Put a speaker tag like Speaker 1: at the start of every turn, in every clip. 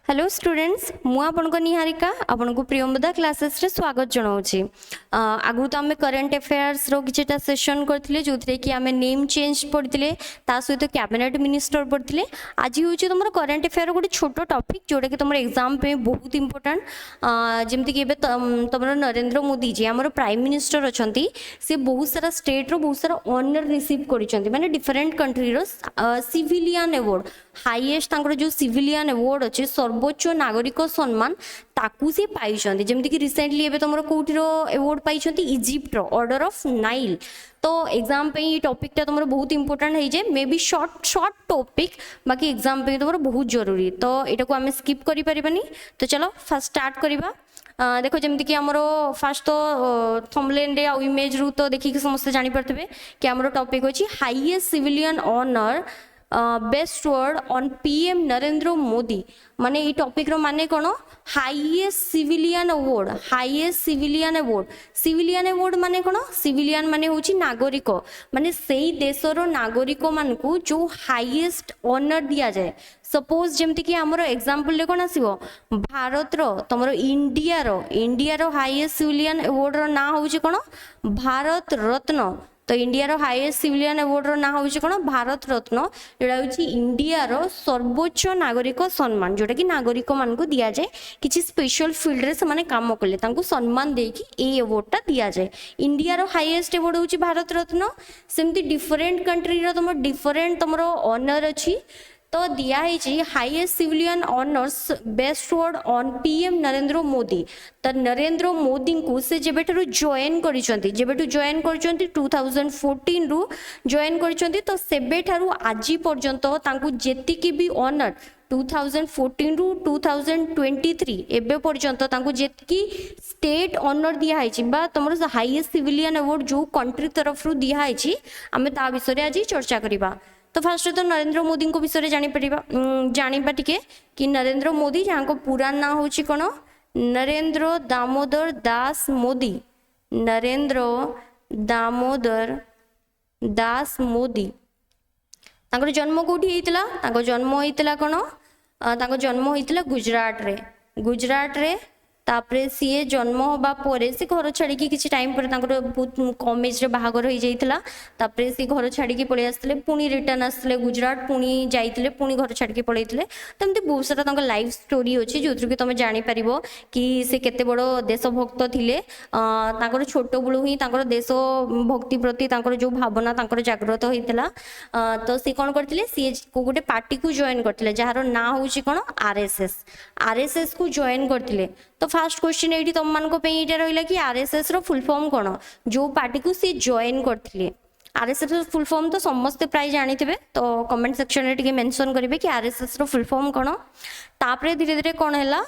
Speaker 1: Hello students मु आपन को निहारिका आपन को प्रियंवदा क्लासेस रे स्वागत जनाऊँगी। आगु तो आम करेन्ट अफेयर्स रो किछटा सेशन करथिले जोथरे कि आम नेम चेंज पढ़िथिले ता सहित कैबिनेट मिनिस्टर पढ़िथिले। आज होउची तुमर करेन्ट अफेयर गोटे छोट टॉपिक जोटा कि तुमर एग्जाम पे बहुत इंपोर्टेंट। जेमति कि एबे तुमर नरेंद्र मोदी जी हमर प्राइम मिनिस्टर अछंती से बहुत सारा स्टेट रो बहुत सारा ऑनर रिसीव करिसंती माने डिफरेंट कंट्री रो सिविलियन अवार्ड हाईएस्ट तांकर जो सिविलियन अवार्ड अछि सर्वोच्च नागरिक सम्मान ताकू से पाइछंती। जेमति कि रिसेंटली एबे तुमर कोठी रो अवार्ड पाइछंती इजिप्ट रो ऑर्डर ऑफ नाइल। तो एग्जाम पे ये टॉपिक टा तुमर बहुत इंपोर्टेंट है जे मे बी शॉर्ट टॉपिक बाकी एग्जाम पे तुमर बहुत जरूरी। तो एटा को हमें स्किप करि परिबानी। तो चलो फर्स्ट स्टार्ट करिबा। देखो जमती कि आमरो फास्ट तो थंबनेल रे आ इमेज रु तो देखि कि समस्त जानि परथबे कि आमरो टॉपिक होची highest civilian honour bestowed on PM Narendra Modi. माने ये टॉपिक रो माने कोन highest civilian award civilian award माने कोन सिविलियन माने होची नागरिक माने सेही देशरो नागरिक मान को जो हाईएस्ट ऑनर दिया जाए। सपोज जेमति कि हमरो एग्जांपल ले कोन आसीबो भारत रो तमरो इंडिया रो हाईएस्ट सिविलियन अवार्ड रो ना होची कोन भारत रत्न। तो इंडिया रो हाईएस्ट सिविलियन अवार्ड रो ना होची कोन भारत रत्न जोडा होची इंडिया रो सर्वोच्च नागरिक सम्मान जोटा कि नागरिक मान को दिया जाए किछि स्पेशल फील्ड रे से माने काम करले तांको सम्मान देकी ए अवार्ड टा दिया जाए। इंडिया रो हाईएस्ट अवार्ड होची भारत रत्न। सेमति डिफरेंट कंट्री रो तमरो डिफरेंट तमरो ऑनर अछि। तो दिया है highest civilian honours best word on PM Narendra Modi. तो नरेंद्र मोदी को से जेबेठु जॉइन करिसंती 2014 रु जॉइन करिसंती। तो सेबेठारु आजी पर्यंत तांकु जेतिकी भी ऑनर 2014 रु 2023 एबे पर्यंत तांकु जेतिकी स्टेट ऑनर दिया है बा तमरो हाईएस्ट सिविलियन अवार्ड जो कंट्री तरफ रु दिया है आमे ता विषय आज चर्चा करिबा। तो फास्ट तो नरेंद्र मोदी को विषय जानिबा टिके कि नरेंद्र मोदी जहाँ को पूरा ना होची कोन नरेंद्र दामोदर दास मोदी। नरेंद्र दामोदर दास मोदी तांकर जन्म कोठी हेतिला तांको जन्म हेतिला कोन तांको जन्म हेतिला गुजरात रे तापरे सीए जन्म होबा परे से घर छाड़ी किछि टाइम पर तांकर बहुत कम एज रे बाहागर हो जाइतिला। तापरे से घर छाड़ी की पळे आस्थिले पुनी रिटर्न आस्थिले गुजरात पुनी जाइतिले पुनी घर छाड़ी की पळैतिले। तमते बहुत सारा तांकर लाइफ स्टोरी अछि जोथ्रु कि तमे जानि परिबो कि से केते बडो देशभक्त थिले। तांकर छोट बुळु ही तांकर देश भक्ति प्रति तांकर जो भावना तांकर जागृत होइतिला। तो से कोन करथिले सी को गोटे पार्टी को जॉइन करथिले जहार ना होछि कोन आरएसएस को जॉइन करथिले। तो फास्ट क्वेश्चन एठी तुम मान को पे एटा रहिला कि आरएसएस रो फुल फॉर्म कोन जो पार्टी को से जॉइन करथिले। आरएसएस रो फुल फॉर्म तो समस्त प्राय जानिथिबे। तो कमेंट सेक्शन रे टिके मेंशन करिवे कि आरएसएस रो फुल फॉर्म कोन। तापरे धीरे धीरे कोन हैला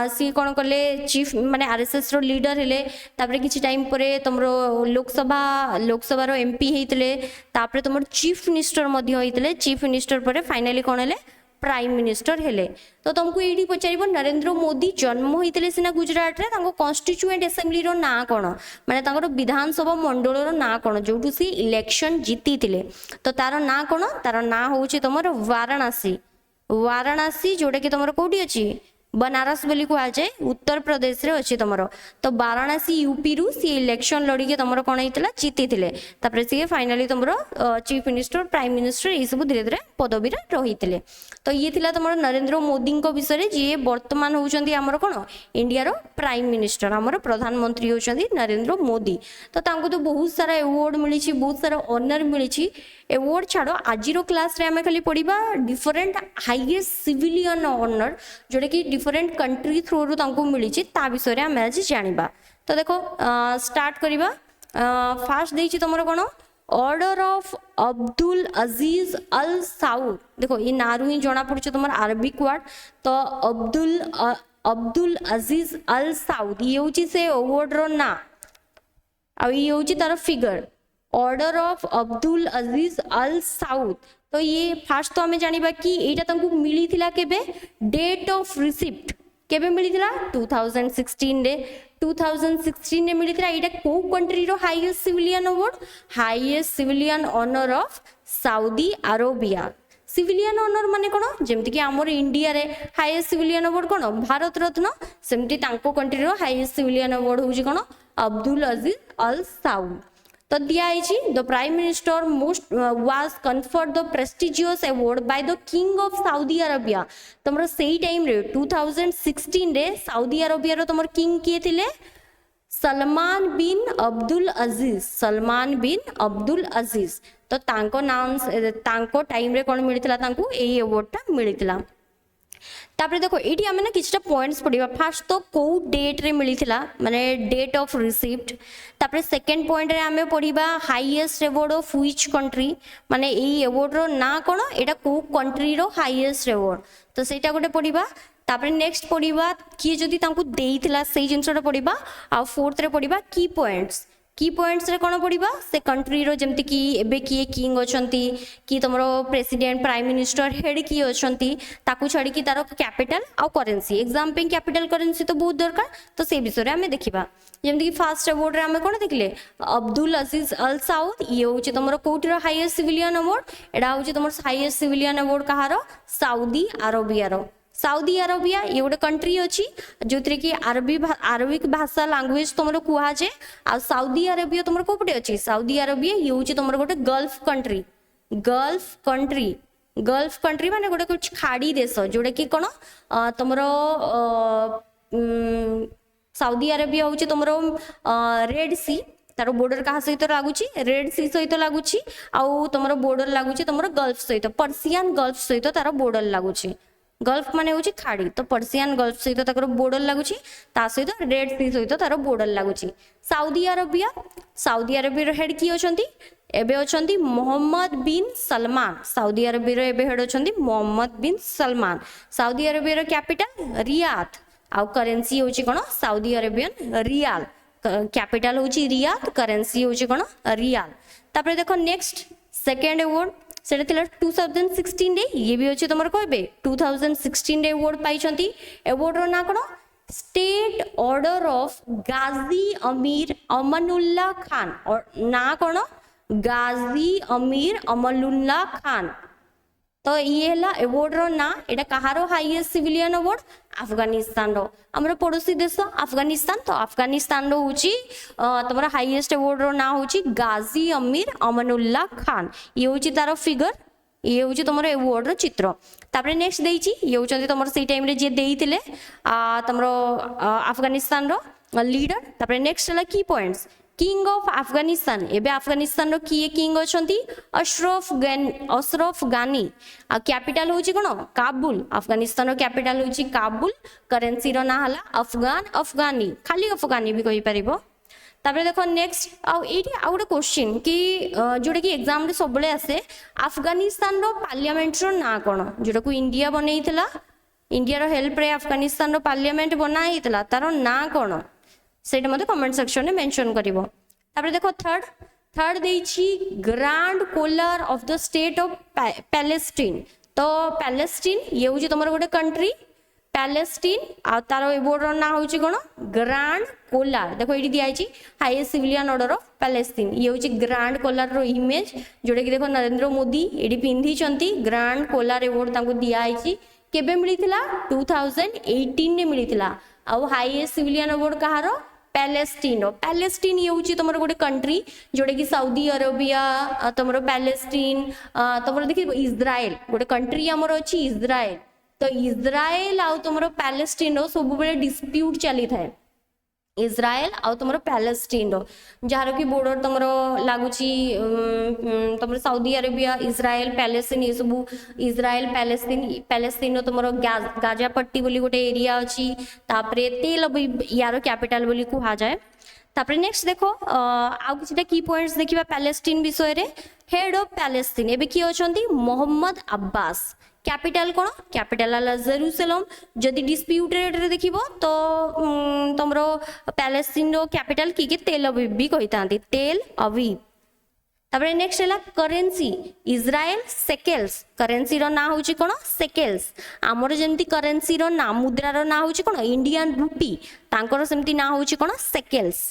Speaker 1: सी कोन करले चीफ माने आरएसएस रो लीडर हेले। तापरे किछि टाइम परे तमरो लोकसभा रो एमपी हेतिले। तापरे तमर चीफ मिनिस्टर मध्ये होइतिले। चीफ मिनिस्टर परे फाइनली कोन हेले प्राइम मिनिस्टर हेले। तो तुमको ये पचार नरेंद्र मोदी जन्म होते सीना गुजरात रे तांको कॉन्स्टिट्यूएंट असेंबली रो ना कोन माने तांको विधानसभा मंडल रो ना कोन जोटू सी इलेक्शन जीती थिले। तो तार ना कोन तार ना होची तमर वाराणसी जोटा कि तमर कोठी अछि बनारस बोली कह जाए उत्तर प्रदेश रे अछि तमरो। तो वाराणसी यूपी रु सी इलेक्शन लड़ी के तमरो कोन हेतिला जीती थिले। तापर सी फाइनली तमरो चीफ मिनिस्टर प्राइम मिनिस्टर ये सब धीरे धीरे पदवी रे रहितिले। तो ये थिला तमरो नरेंद्र मोदी को विषय जे वर्तमान होउचंदी हमर कोन इंडिया रो प्राइम मिनिस्टर हमर प्रधानमंत्री होउचंदी नरेंद्र मोदी। तो तांको तो बहुत सारा अवार्ड मिली छी बहुत सारा ऑनर मिली छी। अवार्ड छाड़ो आज रो क्लास रे हमें खाली पढ़िबा डिफरेंट हाईएस्ट सिविलियन ऑनर जोटा कि डिफरेंट कंट्री थ्रू रु तांको मिली छी ता विषय रे हमें आज जानिबा। तो देखो स्टार्ट करिबा। फास्ट देछि तमरो कोन order of Abdul Aziz Al Saud. देखो ये नारु ही जना पड़छ तमर अरबिक वर्ड। तो अब्दुल अजीज अल साउद ये होची से अवार्ड रो ना आ ये होची तार फिगर order of Abdul Aziz Al Saud. तो ये फास्ट तो हमें जानिबा कि एटा तांको मिली थिला केबे डेट ऑफ रिसिप्ट केबे मिली थिला 2016 रे 2016 रे मिली थिला। एटा को कंट्री रो highest civilian award highest civilian honour of Saudi Arabia. Civilian honour माने कोन जेमति कि हमर इंडिया रे हाईएस्ट सिविलियन अवार्ड कोन भारत रत्न सेमति तांको कंट्री रो हाईएस्ट सिविलियन अवार्ड होची कोन अब्दुल अजीज अल साउद तो दिया the prime minister most was conferred the prestigious award by the king of Saudi Arabia तमरो सेही टाइम रे 2016 रे साउदी अरेबिया रो तमर किंग किए थिले सलमान बिन अब्दुल अजीज सलमान बिन अब्दुल अजीज तो तांको नाम तांको टाइम रे कोन मिलितला तांको एही अवार्डटा मिलितला तापरे देखो एटी आमे ना किछटा पॉइंट्स पढिबा फर्स्ट तो को डेट रे मिलितला माने डेट ऑफ रिसीव्ड तापरे सेकंड पॉइंट रे आमे पढिबा highest award of which country माने एही अवार्ड रो ना कोन एटा को कंट्री रो हाईएस्ट अवार्ड तो सेटा गोटे पढिबा तापरे नेक्स्ट पढिबा कि जदी तांको देइतला सेही जिंसटा पढिबा आ फोर्थ रे पढिबा की पॉइंट्स रे कोन पढिबा से कंट्री रो जेमति कि एबे किए किंग अछंती कि तमरो प्रेसिडेंट प्राइम मिनिस्टर हेड की अछंती ताकू छाडी कि तारो कैपिटल आ करेंसी एग्जाम पे कैपिटल करेंसी तो बहुत दरकार तो से विषय रे हमें देखिबा जेमति कि फर्स्ट अवार्ड रे हमें कोन देखले अब्दुल अजीज अल साउद ये होची तमरो कोटिरो हाईएस्ट सिविलियन अवार्ड एडा होची तमरो हाईएस्ट सिविलियन अवार्ड कहारो साउदी अरेबिया रो साउदी अरेबिया ये गोटे कंट्री अच्छी जो कि अरबिक भाषा लैंग्वेज तुम कुहा जे आ साउदी अरेबिया तुम कोपटे अच्छी साउदी अरेबिया ये हूँ तुम गोटे गल्फ कंट्री माने गोटे कुछ खाड़ी देश जोटा कि कौन तुम साउदी अरेबिया हूँ तुम रेड सी तार बॉर्डर क्या सहित लगुच रेड सी सहित लगुच आउ तुम बॉर्डर लगुच तुम गल्फ सहित पर्सियान गल्फ सहित तार बॉर्डर लगुच गल्फ माने होची खाड़ी तो पर्सियान गल्फ सहित ताकर बॉर्डर लगुची ता सहित रेड सी सहित तार बॉर्डर लगुची साउदी अरेबिया हेड की अछंती एबे अछंती Mohammed bin Salman Saudi Arabia एबे हेड अछंती Mohammed bin Salman Saudi Arabia capital Riyadh आ करेंसी होची कोन साउदी अरेबियन रियाल कैपिटल होची रियाद करेंसी होची कोन रियाल तापर देखो नेक्स्ट सेकंड अवार्ड सेटा थिला 2016 रे ये भी अछि तमर कहबे 2016 रे अवार्ड पाइछंती अवार्ड रो ना कोन स्टेट ऑर्डर ऑफ गाजी अमीर अमनुल्लाह खान और ना कोन गाजी अमीर अमनुल्लाह खान तो ये हला अवार्ड रो ना एटा कहारो हाईएस्ट सिविलियन अवार्ड अफगानिस्तान रो हमर पड़ोसी देश अफगानिस्तान तो अफगानिस्तान रो होची तमरा हाईएस्ट अवार्ड रो ना होची गाजी अमीर अमनुल्लाह खान ये होची तारो फिगर ये होची तमरो अवार्ड रो चित्र तापरे नेक्स्ट देइची ये होचंती तमरो सेही टाइम रे जे देइतिले तमरो अफगानिस्तान रो लीडर तापरे नेक्स्ट हला की पॉइंट्स किंग ऑफ अफगानिस्तान एबे अफगानिस्तान रो किए किंग अछंती अशरफ गानी आ कैपिटल होची कोन काबुल अफगानिस्तान रो कैपिटल होची काबुल करेंसी रो ना हला अफगानी खाली अफगानी भी कहि परिबो तापर देखो नेक्स्ट आ एटी आ गोटे क्वेश्चन कि जोटा कि एग्जाम रे सबले आसे अफगानिस्तान रो पार्लियामेंट रो ना कोन जोटा को इंडिया बनेइतला इंडिया रो हेल्प रे अफगानिस्तान रो पार्लियामेंट बनाइतला तारो ना कोन सेटा मते कमेंट सेक्शन में मेंशन करिवो तापर देखो थर्ड देइछि grand collar of the state of Palestine तो पैलेस्टीन ये होची तमरो गोटे कंट्री पैलेस्टीन आ तार अवार्ड रो ना होची कोन ग्रैंड कोलर देखो एटी दिया आइछि highest civilian order of Palestine ये होची ग्रैंड कोलर रो इमेज जोडे कि देखो नरेंद्र मोदी एटी पिंधी चंती ग्रैंड कोलर अवार्ड तांको दिया आइछि केबे मिलिथिला 2018 ने मिलिथिला आ हाईएस्ट सिविलियन अवार्ड कहारो पैलेस्टीन ये होची तमर गोटे कंट्री जोडे कि साउदी अरेबिया तमर पैलेस्टीन तमर देखि इजराइल गोटे कंट्री हमर अछि इजराइल तो इजराइल आ तमर पैलेस्टीन रो सब बेले डिस्प्यूट चली थाए इजराइल आ तमर पैलेस्टीन रो जहार कि बॉर्डर तमर लागुची तमर साउदी अरेबिया इजराइल पैलेस्टीन ये सब इजराइल पैलेस्टीन रो तमर गाजा पट्टी बोली गोटे एरिया अछि तापरे तेल अवीव यार कैपिटल बोली कुहा जाए तापरे नेक्स्ट देखो आ किछटा की पॉइंट्स देखिबा पैलेस्टीन विषय रे हेड ऑफ पैलेस्टीन एबे की अछंती मोहम्मद अब्बास कैपिटल कोन कैपिटल हला जेरूसलम जदि डिस्प्यूट रे देखिबो तो तमरो पैलेस्टीन रो कैपिटल की तेल अवीव भी कहितांती तेल अवीव तापरे नेक्स्ट हला करेंसी इजराइल सेकेल्स करेंसी रो ना होची कोन सेकेल्स हमर जेंती करेंसी रो ना मुद्रा रो ना होची कोन इंडियन रूपी तांकर सेमती ना होची कोन सेकेल्स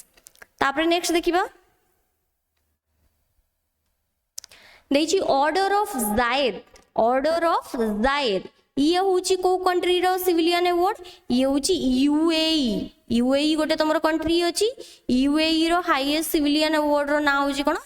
Speaker 1: तापरे नेक्स्ट देखिबा देइची order of Zayed order of Zayed ये हूँ को कंट्री रो सिविलियन अवार्ड ये हूँ यूएई यूएई गोटे तुम कंट्री अच्छी यूएई रो हाईएस्ट सिविलियन अवार्ड रो ना हूँ कौन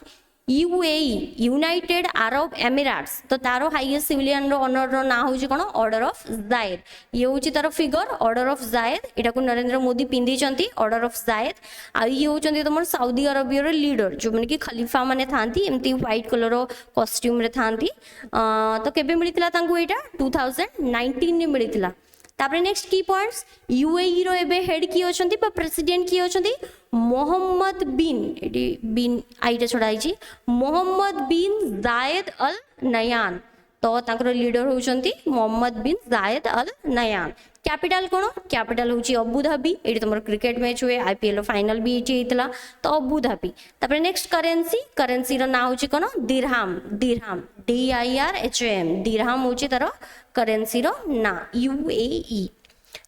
Speaker 1: यूएई यूनाइटेड अरब एमिरेट्स तो तारो हाईएस्ट सिविलियन रो ऑनर रो ना हूँ कौन ऑर्डर ऑफ जायद ये हूँ तार फिगर ऑर्डर ऑफ जायद एटा को नरेंद्र मोदी पिंधि ऑर्डर ऑफ जायद आ ये होचंती तुम सऊदी अरबियर लीडर जो मैंने कि खलीफा माने थांती एमती व्हाइट कलर कॉस्ट्यूम रे थांती तो केबे मिलितला तांको एटा 2019 ने मिलितला तापरे नेक्स्ट की पॉइंट्स यूएई रो एबे हेड की होचंती बा प्रेसिडेंट की होचंती मोहम्मद बिन एडी बिन आईटा छडाई छी मोहम्मद बिन जायद अल नयान तो तांकर लीडर होचंती मोहम्मद बिन जायद अल नयान कैपिटल कौन कैपिटल हूँ अबुधाबी ये तुम क्रिकेट मैच हुए आईपीएल फाइनल भी ये होता तो अबुधाबी तापर नेक्स्ट करेन्सी करेन्सी ना हूँ कौन दिरहाम दिरहाम DIRHAM दिरहाम हूँ तार करेन्सी ना UAE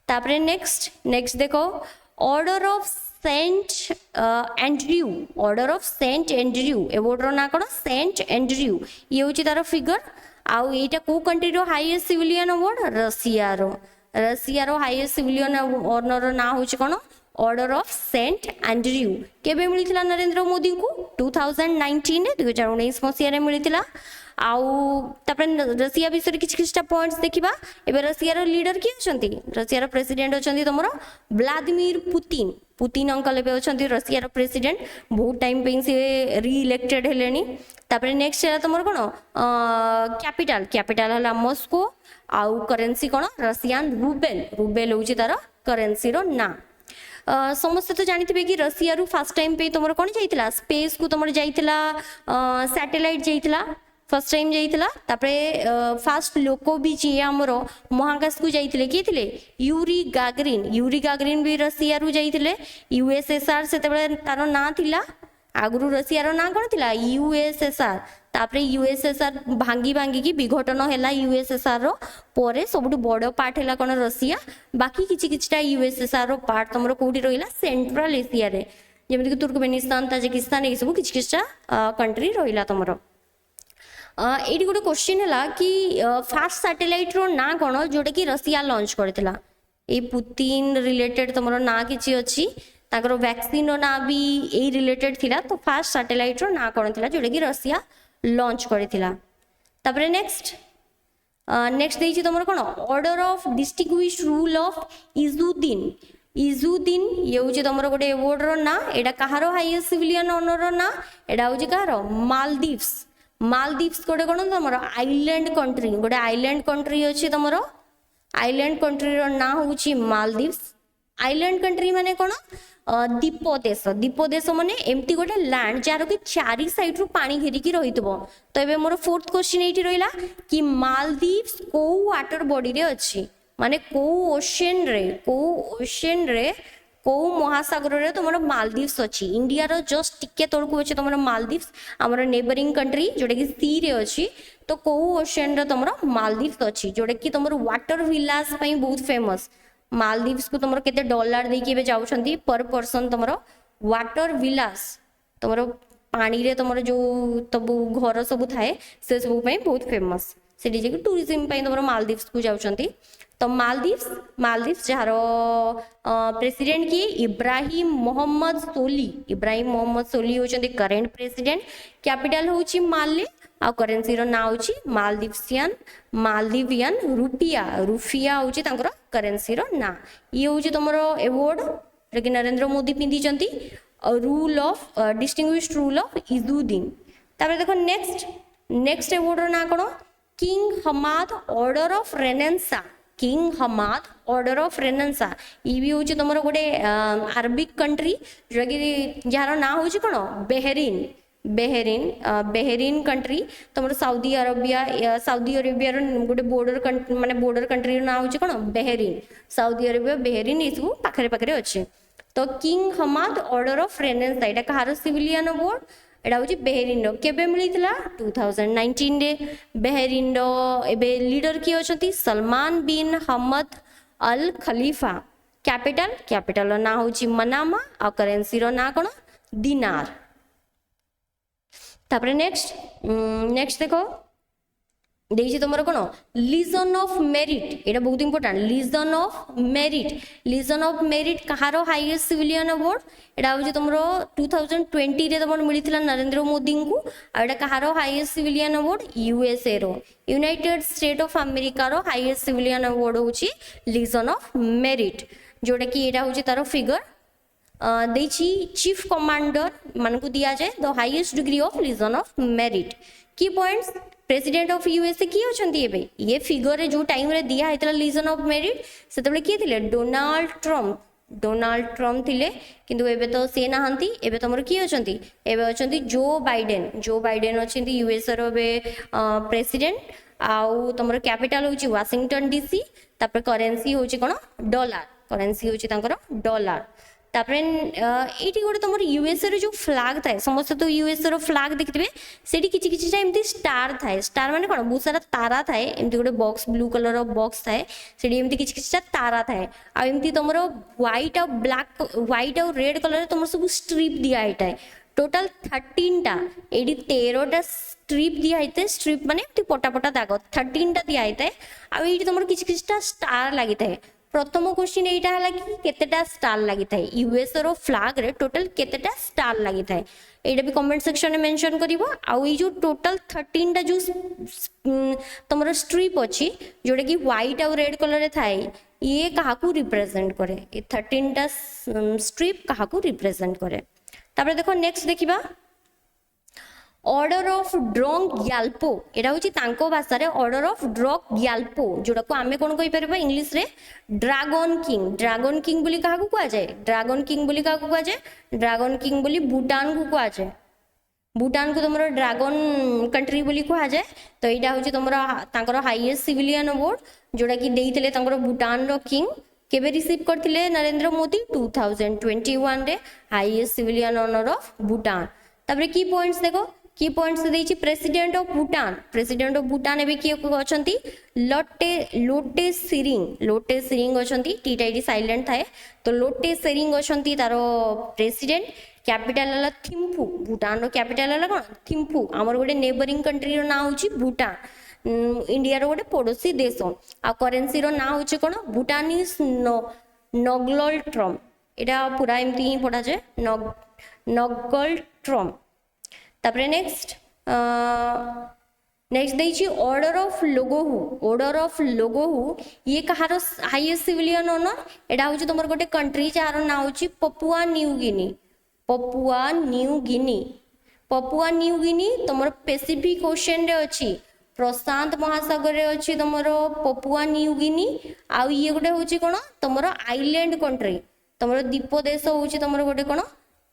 Speaker 1: तापर नेक्स्ट नेक्स्ट देखो order of Saint Andrew order of Saint Andrew award रो ना कौन सेंट एंड्रयू ये हूँ तार फिगर आउ एटा को कंट्री रो हाईएस्ट सिविलियन अवार्ड रशिया रो हाईएस्ट सिविलियन ऑनर ना हूँ कौन ऑर्डर ऑफ सेंट एंड्रयू केबे मिलिथिला नरेंद्र मोदी को 2019 2019 मसीह मिलिथिला आउ तापर रशिया विषय किछटा पॉइंट्स देखिबा एबे रशिया रो लीडर की अछंती रशिया रो प्रेसिडेंट अछंती तमरो व्लादिमीर पुतिन पुतिन अंकल एबे अछंती रशिया रो प्रेसिडेंट बहुत टाइम पे से री इलेक्टेड हेलेनी तापर नेक्स्ट है तमरो कोन कैपिटल कैपिटल हला मॉस्को आउ करेन्सी कौन रशियान रूबेल रूबेल हूँ तार करेन्सी रो ना समस्त तो जानते कि रशिया रु फास्ट टाइम पे तुम कौन जाइला स्पेस को तुम जाइला सैटेलाइट जाइला फर्स्ट टाइम जाइला तापरे फास्ट लोक भी जी आमर महाकाश को जाइले किए थे यूरी गागरिन भी रशिया रु जाइले USSR से तार ना थिला आगुरु रशिया रो ना कौन थिला USSR तापरे USSR भांगी भांगी की विघटन हैला USSR रो परे सबुठु बड़ पार्ट हैला कौन रशिया बाकी किछि किछटा USSR रो पार्ट तमरो कोठी रहिला सेंट्रल एशिया रे जेमति कि तुर्कमेनिस्तान ताजिकिस्तान ए सब किछि किछटा कंट्री रहिला तमरो एटी गोटे क्वेश्चन है कि फास्ट सैटेलाइट रो ना कौन जोटा कि रशिया लॉन्च करथिला ए पुतिन रिलेटेड तुमरो ना किछि अछि ताकर वैक्सीन रो ना भी ए रिलेटेड थिला तो फास्ट सैटेलाइट रो ना कौन थिला जोटा कि रशिया लॉन्च करथिला तापरे नेक्स्ट नेक्स्ट देछि तुमरो कोन order of distinguished rule of Izzuddin ये हूँ तुम गोटे अवार्ड रो ना एटा कहार हाईएस्ट सिविलियन ऑनर रो ना एटा हूँ कहार मालदीव्स गोटे कौन तुम आइलैंड कंट्री गोटे आइलैंड कंट्री अच्छी तुम आइलैंड कंट्री रो ना हूँ मालदीव्स आइलैंड कंट्री माने कौन दीप देश माने एमती गोटे लैंड जार कि चारि साइड रु पानी घेरिकी रही तो एबे मोर फोर्थ क्वेश्चन एठी रहिला कि मालदीव्स को वाटर बॉडी रे अछि माने को ओशन रे को महासागर रे तुमर मालदीव्स अछि इंडिया रो जस्ट टिके तळकु अछि तुमर मालदीव्स हमर नेबरिंग कंट्री जोटा कि सी रे अछि तो को ओशन रे तुमर मालदीव्स अछि जोटा कि तुमर वाटर विलास पई बहुत फेमस मालदीव्स को तुम केते डॉलर देके जाउछंती पर पर्सन तुम वाटर विलास तुम पानी रे तुम जो तब घर सब थाए से सब बहुत फेमस से टूरिज्म तुम मालदीव्स को जाउछंती तो मालदीव्स जार प्रेसिडेंट किए इब्राहिम मोहम्मद सोली होचंती करेंट प्रेसिडेंट कैपिटल होची माले आ करेन्सी रो ना होची मालदीवियन रुफिया होची तांकर करेन्सी रो ना ये होची तुमरो अवार्ड लेकिन नरेंद्र मोदी पिंदी चंती rule of distinguished rule of Izzuddin तापर देखो नेक्स्ट अवार्ड रो ना कोन king Hamad order of renaissance ये भी हूँ तुम गोटे अरबिक कंट्री जो कि जार ना हूँ कौन बेहरीन कंट्री तुम सऊदी अरेबिया गोटे बॉर्डर कंट्री ना हूँ कौन बेहरीन सऊदी अरेबिया बेहरीन ये सब पाखे पाखे अच्छे तो king Hamad order of renaissance एटा कहार सिविलियन अवार्ड एटा हूँ बेहरीन केबे मिलिथिला 2019 रे बेहरीन एबे लीडर किए अछंती सलमान बिन हमद अल खलीफा कैपिटल ना हूँ मनामा आ करेन्सी रो ना कौन दिनार तापर नेक्स्ट देखो ଦେଇଛି ତମର କ'ଣ ଲିଜନ ଅଫ ମେରିଟ, ଏଇଟା ବହୁତ important. Legion of merit, Legion of merit କାହାର ହାଇଏଷ୍ଟ ସିଭିଲିଆନ ଆୱାର୍ଡ, ଏଇଟା ହେଉଛି ତମର 2020 ତମର ମିଳିଥିଲା ନରେନ୍ଦ୍ର ମୋଦିଙ୍କୁ। ଆଉ ଏଇଟା କାହାର ହାଇଏଷ୍ଟ ସିଭିଲିଆନ ଆୱାର୍ଡ, ୟୁଏସଏ ର, ୟୁନାଇଟେଡ୍ ଷ୍ଟେଟ୍ ଅଫ ଆମେରିକାର ହାଇଏଷ୍ଟ ସିଭିଲିଆନ ଆୱାର୍ଡ ହେଉଛି ଲିଜନ ଅଫ ମେରିଟ, जोटा कि एटा होची तारो फिगर देछि चीफ कमांडर मानकु दिया जाए the highest degree of legion of merit. की पॉइंट्स प्रेसिडेंट ऑफ यूएसए किए अछंती एबे ये फिगर रे जो टाइम रे दिया हेतला लीजन ऑफ मेरिट सेतबे किए थिले डोनाल्ड ट्रम्प थिले, किंतु एबे तो से नाहंती, एबे तमर किए अछंती, एबे अछंती जो बाइडेन अछंती यूएसए रो बे प्रेसिडेंट। आउ तमर कैपिटल होची वाशिंगटन डीसी, तापर करेंसी होची कोन डॉलर, करेंसी होची तांकर डॉलर। तापरे एटी गोटे तुम यूएसए रो जो फ्लैग थाए समस्त तो यूएसए रो फ्लैग देखिथे सेठी किछि किछि एमती स्टार थाए, स्टार माने कोन बहुत सारा तारा थाए, एमती गोटे बॉक्स ब्लू कलर रो बॉक्स थाए सेठी एमती किछि किछि तारा थाए। आ एमती तुमरो व्हाइट और ब्लैक व्हाइट और रेड कलर तुम सब स्ट्रिप दिया हेटाए टोटल 13 टा, एडी 13 टा स्ट्रिप दिया हेते, स्ट्रिप माने एमती पटा पटा दाग 13 टा दिया हेते। आ एडी तुमरो किछि किछि स्टार लागि थाए। प्रथम क्वेश्चन एटा हला कि केतेटा स्टार लागि थाए, यूएसए रो फ्लैग रे टोटल केतेटा स्टार लागि थाए, एटा भी कमेंट सेक्शन में मेंशन करिवो। आ ई जो टोटल 13 टा जो तमरो स्ट्रिप अछि जोडे कि व्हाइट और रेड कलर रे थाए ये काहाकू रिप्रेजेंट करे, ये 13 टा स्ट्रिप काहाकू रिप्रेजेंट करे। तापर देखो नेक्स्ट देखिबा ऑर्डर ऑफ ड्रॉन्ग ग्याल्पो, एटा होची तांको भाषा रे ऑर्डर ऑफ ड्रॉक ग्याल्पो जोडा को आमे कोन कहि परबा इंग्लिश रे ड्रैगन किंग बोली काहाकू कुआ जाय, ड्रैगन किंग बोली काहाकू कुआ जाय, ड्रैगन किंग बोली भूटान को कुआ जाय, भूटान को तुमरो ड्रैगन कंट्री बोली कुआ जाय। तो एटा होची तुमरो तांकर हाईएस्ट सिविलियन अवार्ड जोडा कि देइतले तांकर भूटान रो किंग केबे रिसीव करथिले नरेंद्र मोदी 2021 रे highest civilian honour of Bhutan. तापरे की पॉइंट्स देखो, की पॉइंट्स देइछि प्रेसिडेंट ऑफ भूटान एबे की अछंती लोटे सिरिंग अछंती, टी टाइडी साइलेंट थाए तो लोटे सिरिंग अछंती तारो प्रेसिडेंट। कैपिटल हला थिम्फू, भूटान रो कैपिटल हला कोन थिम्फू, हमर गोटे नेबरिंग कंट्री रो नाम होछि भूटान, इंडिया रो गोटे पड़ोसी देश। आ करेंसी रो नाम होछि कोन भूटानीज नगलल ट्रम, एटा पूरा एमती ही पढ़ा जाय नगल ट्रम। तापरे नेक्स्ट देइछि ऑर्डर ऑफ लोगोहु ये कहार हाईएस्ट सिविलियन ऑनर, एटा होछि तमर गोटे कंट्री जार नाम होछि पपुआ न्यू गिनी तमर पैसिफिक ओशन रे अछि, प्रशांत महासागर रे अछि तमर पपुआ न्यू गिनी। आ ये गोटे होछि कोन तमर आइलैंड कंट्री, तमर द्वीप देश होछि तमर गोटे कोन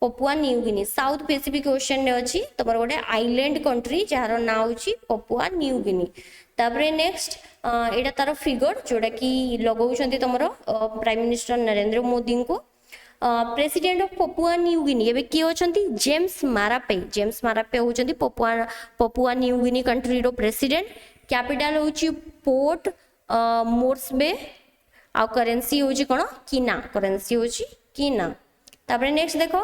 Speaker 1: Papua New Guinea, South Pacific Ocean रे अछि तमर गोटे आइलैंड कंट्री जार नाम होछि पपुआ न्यू गिनी। तापरे नेक्स्ट एटा तार फिगर जोडा कि लगाउछंती तमर प्राइम मिनिस्टर नरेंद्र मोदी को। President of Papua New Guinea एबे किए अछंती जेम्स मारापे होछंती पपुआ न्यू गिनी कंट्री रो प्रेसिडेंट। कैपिटल होछि पोर्ट मोर्सबे, आ करेंसी होछि कोन कीना, तापरे नेक्स्ट देखो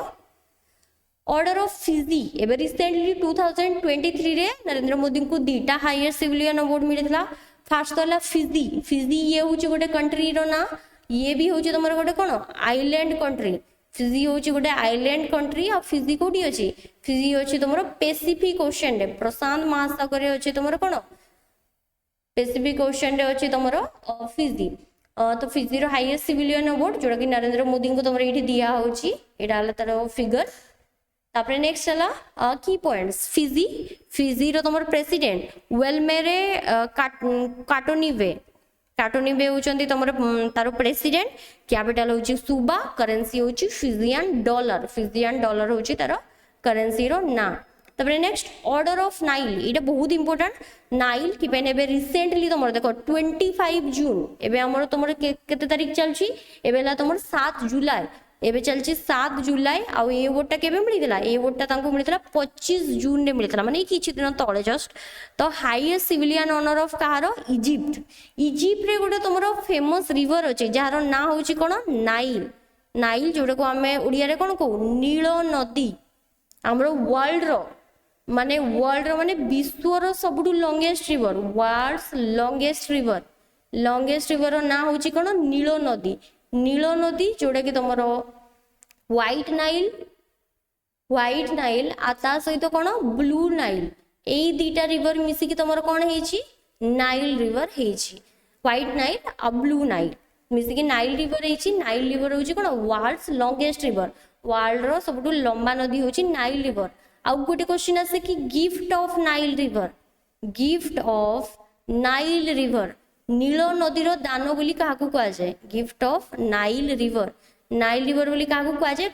Speaker 1: ऑर्डर ऑफ फिजी एबे रिसेंटली 2023 रे नरेंद्र मोदी को दीटा हाईएस्ट सिविलियन अवार्ड मिलिथला। फर्स्ट तो फिजी ये होछि गोटे कंट्री रो ना, ये भी होछि तमर गोटे कोन आइलैंड कंट्री, फिजी होछि गोटे आइलैंड कंट्री। आ फिजी कोठी अछि, फिजी अछि तमर पैसिफिक ओशन रे, प्रशांत महासागर रे अछि तमर कोन पैसिफिक ओशन रे अछि तमर फिजी। तो फिजी रो हाईएस्ट सिविलियन अवार्ड जोड़ा कि नरेंद्र मोदी को तमर एठी दिया होछि, एटा हला तार फिगर। तापरे नेक्स्ट हला की पॉइंट्स फिजी रो तमर प्रेसिडेंट वेलमेरे काटोनिवे होचंती तमर तारो प्रेसिडेंट। कैपिटल होची सुबा, करेंसी होची फिजियन डॉलर होची तारो करेंसी रो ना। तबरे नेक्स्ट ऑर्डर ऑफ नाइल, एटा बहुत इंपोर्टेंट। नाइल कि पेन एबे रिसेंटली तमर देखो 25 जून एबे हमर तमर केते तारीख चलची, एबे ला तमर 7 जुलाई एबे चलची 7 जुलाई। आ ए वोटटा केबे मिलितला, ए वोटटा तांको मिलितला 25 जून रे मिलितला, माने किछि दिन तळे जस्ट। तो हाईएस्ट सिविलियन ऑनर ऑफ कहारो इजिप्ट रे गोटे तमर फेमस रिवर अछि जहार ना होछि कोन नाइल जोडे को हमें ओडिया रे कोन कहू नील नदी। हमरो वर्ल्ड रो माने वर्ल्ड माने विश्वर सबुठु longest river world's longest river ना होची कोन नील नदी जोड़ा कि तुमर व्हाइट नाइल आता सहित कौन ब्लू नाइल यही दीटा रिवर मिसिकी तुमर कौन है नाइल रिवर है व्हाइट नाइल आ ब्लू नाइल मिसिकी नाइल रिवर है नाइल रिवर हूँ कौन वर्ल्ड्स लॉन्गेस्ट रिवर वर्ल्ड रो सबुठु लंबा नदी हूँ नाइल रिवर आउ गोटे क्वेश्चन आसे कि गिफ्ट ऑफ नाइल रिवर नील नदीर दान बोली क्या कह जाए गिफ्ट ऑफ नाइल रिवर बोली क्या कह जाए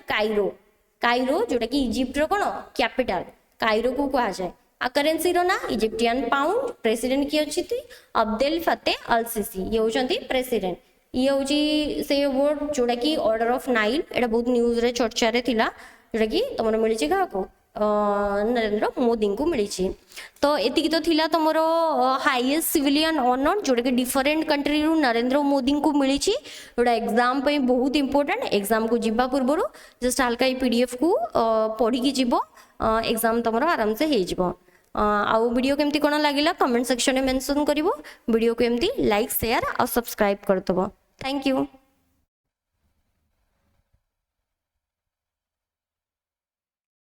Speaker 1: काइरो जोटा कि इजिप्ट रो कौन कैपिटल काइरो को कह जाए आ करेन्सी रो ना इजिप्टियन पाउंड प्रेसिडेंट किए अच्छी अब्देल फतेह अल सिसी ये होचंती प्रेसिडेंट ये हूँ से अवार्ड जोटा कि ऑर्डर ऑफ नाइल एटा बहुत न्यूज रे चर्चा रे थिला जोटा कि तुम मिली क्या नरेंद्र मोदी को मिली तो एतिकी तो थिला तुमर हाईएस्ट सिविलियन ऑनर जोटा कि डिफरेंट कंट्री रु नरेंद्र मोदी को मिली जोटा एग्जाम पे बहुत इंपोर्टेंट एग्जाम को जीवा पूर्व जस्ट हल्का पीडीएफ को पढ़ी जीव एग्जाम तुम आराम से हो आउ वीडियो केमती कौन लगे कमेंट सेक्शन में मेंशन करिवो वीडियो को एमती लाइक शेयर और सब्सक्राइब करदब थैंक यू।